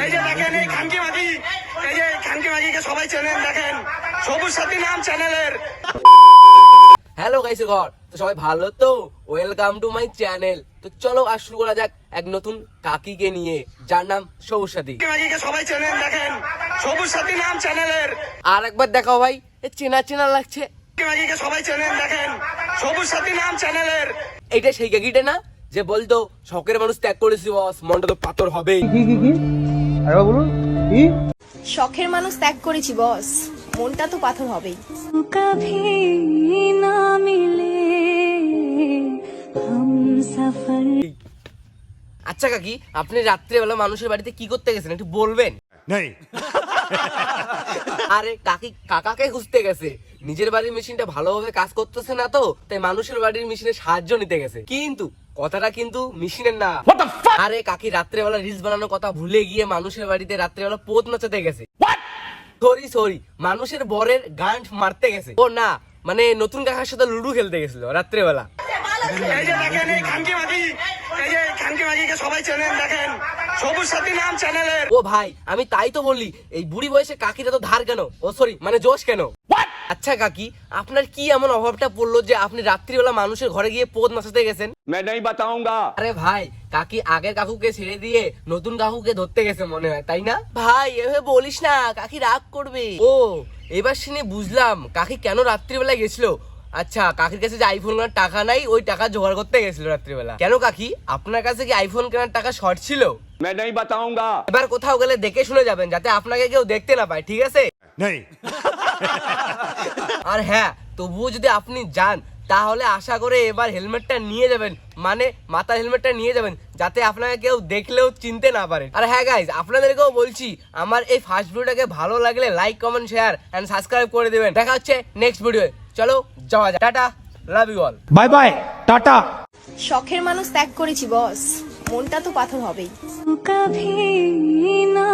এই যে দেখেন এই খানকি মাগি, এই যে খানকি মাগিকে সবাই চেনেন, দেখেন সবুজ সাথী নাম চ্যানেলের। হ্যালো গাইস, ঘর তো সবাই ভালো তো? Welcome to my channel. তো চলো আজ শুরু করা যাক এক নতুন কাকিকে নিয়ে, যার নাম সবুজ সাথী। খানকি মাগিকে সবাই চেনেন, দেখেন সবুজ সাথী নাম চ্যানেলের। আর একবার দেখাও ভাই, এ চেনা চেনা লাগছে। খানকি মাগিকে সবাই চেনেন, দেখেন সবুজ সাথী নাম চ্যানেলের। এইটা সেই কাকিটা না যে বলতো শখের মানুষ ত্যাগ করেছি বস, মনটা তো পাথর হবেই। শখের মানুষ ত্যাগ করেছি বস, মনটা তো পাথর হবেই। कभी ना मिले हम सफर। আচ্ছা কাকি, আপনি রাত্রেবেলা মানুষের বাড়িতে কি করতে গেছেন একটু বলবেন? আরে কাকি কাকাকে খুঁজতে গেছে, নিজের বাড়ির মেশিনটা ভালোভাবে কাজ করতেছে না তো, তাই মানুষের বাড়ির মেশিনের সাহায্য নিতে গেছে। কিন্তু কথাটা কিন্তু মেশিনের না। আরে কাকি রাত্রেবেলা রিলস বানানোর কথা ভুলে গিয়ে মানুষের বাড়িতে রাত্রেবেলা পোত নাচাতে গেছে। সরি, মানুষের বরের গান মারতে গেছে। ও না, মানে নতুন কাকার সাথে লুডু খেলতে গেছিল রাত্রেবেলা। এই যে দেখেন এই খানকি মাগি, এই যে খানকি মাগিকে সবাই চেনেন, দেখেন সবুজ সাথী নাম চ্যানেলের। ও ভাই, আমি তাই তো বললি, এই বুড়ি বয়সে কাকির এত ধার কেন? ও সরি, মানে জোশ কেন? আচ্ছা কাকি, আপনার কি এমন অভাবটা পড়লো যে আপনি রাত্রিবেলা মানুষের ঘরে গিয়ে পোদ নাচাতে গেছেন? मैं नहीं बताऊंगा। আরে ভাই, কাকি আগের কাকুকে ছেড়ে দিয়ে নতুন কাকুকে ধরতে গেছে মনে হয়, তাই না? ভাই এভাবে বলিস না, কাকি রাগ করবে। ও এবার শুনে বুঝলাম কাকি কেন রাত্রিবেলা গেছিল। আচ্ছা, কাকির কাছে যে আইফোন কেনার টাকা নাই, ওই টাকা জোগাড় করতে গেছিল রাত্রিবেলা। কেন কাকি, আপনার কাছে কি আইফোন কেনার টাকা শর্ট ছিল? मैं नहीं बताऊंगा। এবার কোথাও গেলে দেখে শুনে যাবেন, যাতে আপনাকে কেউ দেখতে না পায়, ঠিক আছে? আর হ্যাঁ, তবুও যদি আপনি যান তাহলে আশা করে এবার হেলমেটটা নিয়ে যাবেন, মানে মাথার হেলমেটটা নিয়ে যাবেন, যাতে আপনাকে কেউ দেখলেও চিনতে না পারে। আর হ্যাঁ গাইজ, আপনাদেরকেও বলছি, আমার এই ফার্স্ট ভিডিওটাকে ভালো লাগলে like comment share and subscribe করে দেবেন। দেখা হচ্ছে নেক্সট ভিডিও। চলো যাওয়া যাক, tata, love you all, bye bye tata. শখের মানুষ ত্যাগ করেছি বস, মনটা তো পাথর হবেই। कभी ना